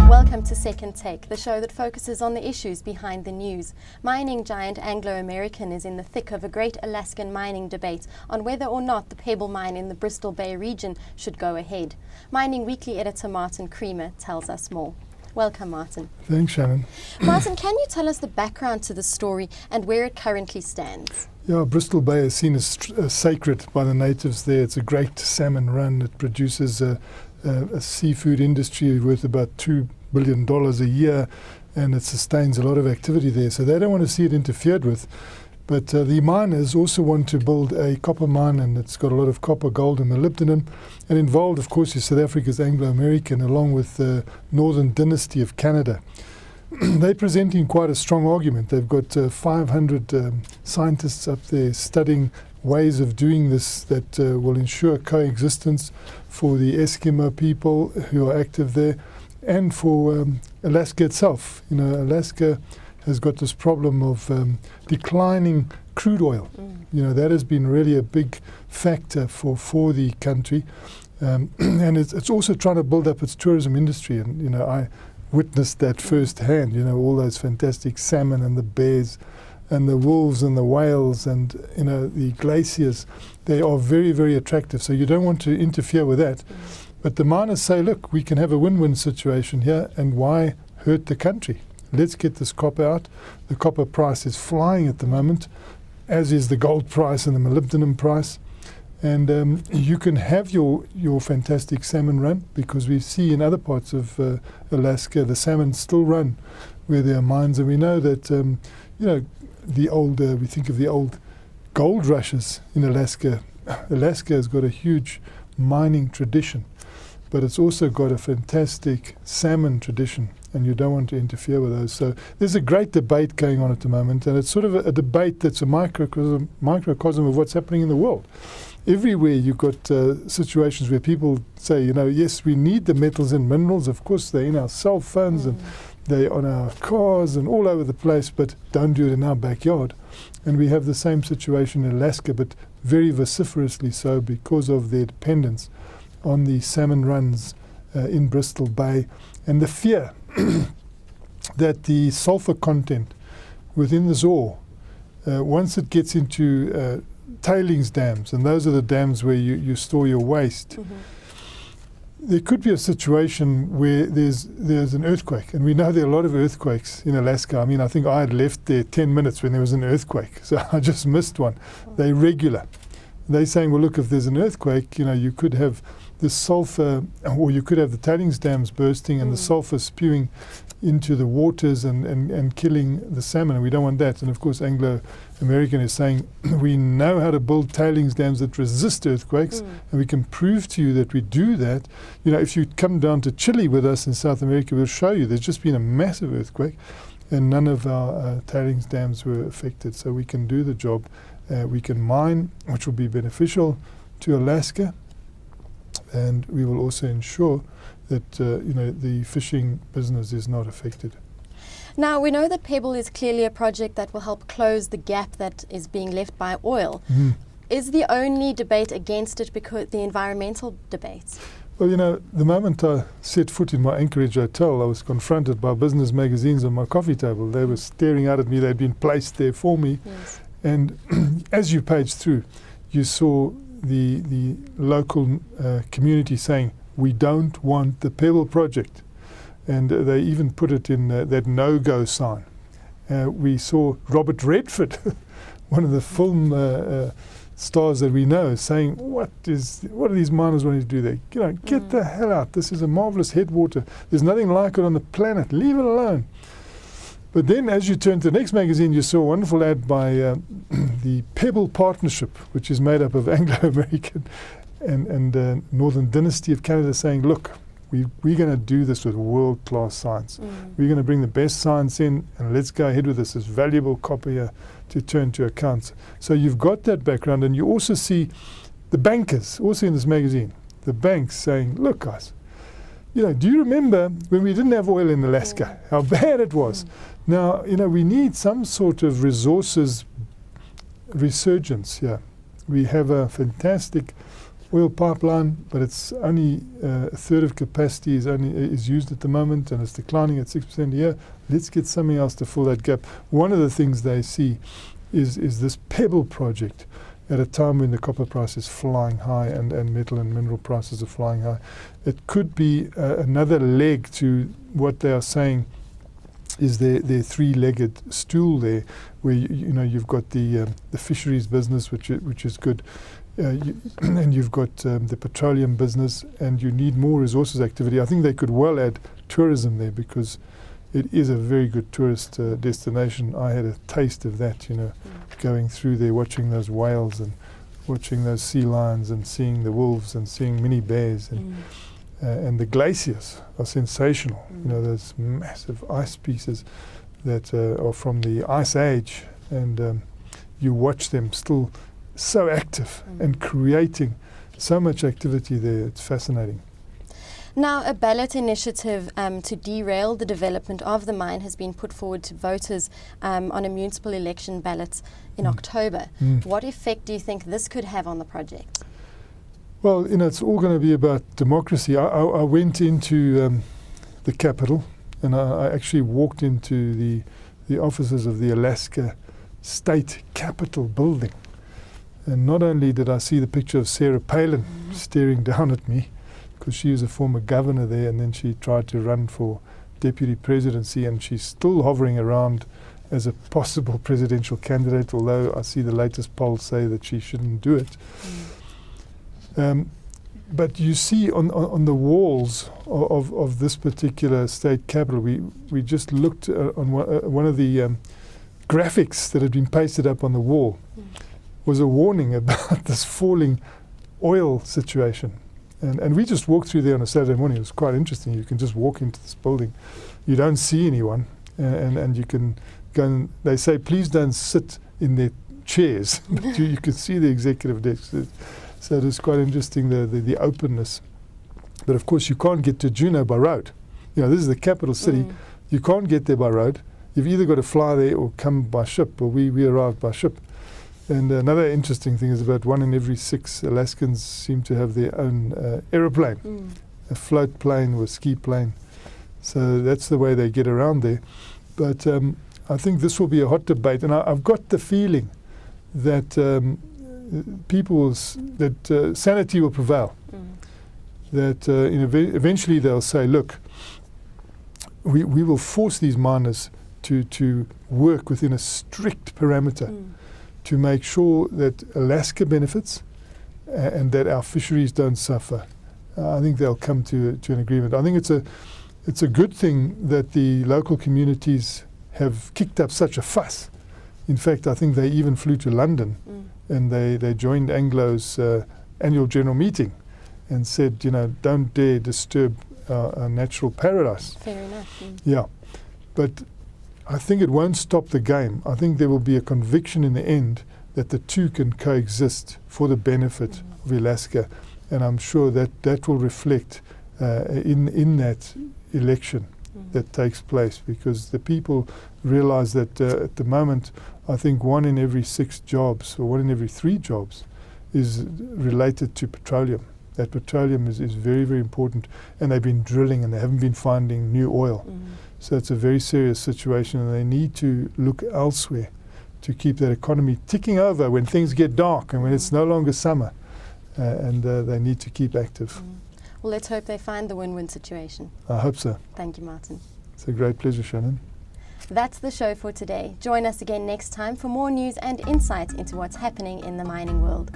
Welcome to Second Take, the show that focuses on the issues behind the news. Mining giant Anglo-American is in the thick of a great Alaskan mining debate on whether or not the Pebble mine in the Bristol Bay region should go ahead. Mining Weekly editor Martin Creamer tells us more. Welcome, Martin. Thanks, Shannon. Martin, can you tell us the background to the story and where it currently stands? Yeah, Bristol Bay is seen as sacred by the natives there. It's a great salmon run. It produces a seafood industry worth about $2 billion a year, and it sustains a lot of activity there. So they don't want to see it interfered with. But the miners also want to build a copper mine, and it's got a lot of copper, gold and molybdenum. And involved, of course, is South Africa's Anglo-American, along with the Northern Dynasty of Canada. They're presenting quite a strong argument. They've got 500 scientists up there studying ways of doing this that will ensure coexistence for the Eskimo people who are active there, and for Alaska itself. You know, Alaska has got this problem of declining crude oil. You know, that has been really a big factor for the country. And it's also trying to build up its tourism industry. And, you know, I witnessed that firsthand, you know, all those fantastic salmon and the bears and the wolves and the whales and, you know, the glaciers. They are very, very attractive. So you don't want to interfere with that. But the miners say, look, we can have a win-win situation here, and why hurt the country? Let's get this copper out. The copper price is flying at the moment, as is the gold price and the molybdenum price. And you can have your fantastic salmon run, because we see in other parts of Alaska the salmon still run where there are mines. And we know that, you know, we think of the old gold rushes in Alaska. Alaska has got a huge mining tradition, but it's also got a fantastic salmon tradition, and you don't want to interfere with those. So there's a great debate going on at the moment, and it's sort of a debate that's a microcosm of what's happening in the world. Everywhere you've got situations where people say, you know, yes, we need the metals and minerals. Of course, they're in our cell phones and they're on our cars and all over the place, but don't do it in our backyard. And we have the same situation in Alaska, but very vociferously so, because of their dependence on the salmon runs in Bristol Bay, and the fear that the sulfur content within the ore, once it gets into tailings dams, and those are the dams where you store your waste, there could be a situation where there's an earthquake. And we know there are a lot of earthquakes in Alaska. I mean, I think I had left there 10 minutes when there was an earthquake, so I just missed one. They're regular. They're saying, well, look, if there's an earthquake, you know, you could have the sulfur, or you could have the tailings dams bursting and the sulfur spewing into the waters and killing the salmon, and we don't want that. And of course, Anglo-American is saying, we know how to build tailings dams that resist earthquakes, and we can prove to you that we do that. You know, if you come down to Chile with us in South America, we'll show you there's just been a massive earthquake, and none of our tailings dams were affected. So we can do the job. We can mine, which will be beneficial to Alaska, and we will also ensure that you know, the fishing business is not affected. Now, we know that Pebble is clearly a project that will help close the gap that is being left by oil. Is the only debate against it because the environmental debates? Well, you know, the moment I set foot in my Anchorage hotel, I was confronted by business magazines on my coffee table. They were staring out at me. They'd been placed there for me. Yes. And as you paged through, you saw the local community saying, we don't want the Pebble project. And they even put it in that no-go sign. We saw Robert Redford, one of the film stars that we know, saying, what are these miners wanting to do there? You know, get the hell out. This is a marvelous headwater. There's nothing like it on the planet. Leave it alone. But then as you turn to the next magazine, you saw a wonderful ad by the Pebble Partnership, which is made up of Anglo-American and Northern Dynasty of Canada, saying, look, we're going to do this with world-class science. We're going to bring the best science in, and let's go ahead with this valuable copper here to turn to accounts. So you've got that background, and you also see the bankers, also in this magazine, the banks saying, look, guys, you know, do you remember when we didn't have oil in Alaska, how bad it was? Now, you know, we need some sort of resources resurgence here. We have a fantastic oil pipeline, but it's only a third of capacity is used at the moment, and it's declining at 6% a year. Let's get something else to fill that gap. One of the things they see is this Pebble project at a time when the copper price is flying high and metal and mineral prices are flying high. It could be another leg to what they are saying is their three-legged stool there, where you've got the fisheries business, which is good, and you've got the petroleum business, and you need more resources activity. I think they could well add tourism there, because it is a very good tourist destination. I had a taste of that, going through there, watching those whales and watching those sea lions and seeing the wolves and seeing mini bears and the glaciers are sensational. Those massive ice pieces that are from the Ice Age, and you watch them still so active and creating so much activity there. It's fascinating. Now, a ballot initiative to derail the development of the mine has been put forward to voters on a municipal election ballot in October. What effect do you think this could have on the project? Well, it's all going to be about democracy. I went into the capital, and I actually walked into the offices of the Alaska State Capitol building. And not only did I see the picture of Sarah Palin staring down at me, because she is a former governor there, and then she tried to run for deputy presidency, and she's still hovering around as a possible presidential candidate, although I see the latest polls say that she shouldn't do it. But you see on the walls of this particular state capital, we just looked on one of the graphics that had been pasted up on the wall, was a warning about this falling oil situation. And we just walked through there on a Saturday morning. It was quite interesting. You can just walk into this building. You don't see anyone, and you can go and they say, please don't sit in their chairs. But you can see the executive desk. So it is quite interesting, the openness. But of course, you can't get to Juneau by road. This is the capital city. You can't get there by road. You've either got to fly there or come by ship. Well, we arrived by ship. And another interesting thing is about 1 in every 6 Alaskans seem to have their own aeroplane, a float plane or a ski plane. So that's the way they get around there. But I think this will be a hot debate. And I've got the feeling that sanity will prevail. That eventually they'll say, look, we will force these miners to work within a strict parameter to make sure that Alaska benefits and that our fisheries don't suffer. I think they'll come to an agreement. I think it's a good thing that the local communities have kicked up such a fuss. In fact, I think they even flew to London and they joined Anglo's annual general meeting and said, don't dare disturb our natural paradise. Fair enough. Yeah. But I think it won't stop the game. I think there will be a conviction in the end that the two can coexist for the benefit of Alaska. And I'm sure that will reflect in that election that takes place, because the people realize that at the moment, I think 1 in every 6 jobs or 1 in every 3 jobs is related to petroleum. That petroleum is very, very important, and they've been drilling and they haven't been finding new oil. So it's a very serious situation, and they need to look elsewhere to keep that economy ticking over when things get dark and when it's no longer summer, and they need to keep active. Well, let's hope they find the win-win situation. I hope so. Thank you, Martin. It's a great pleasure, Shannon. That's the show for today. Join us again next time for more news and insight into what's happening in the mining world.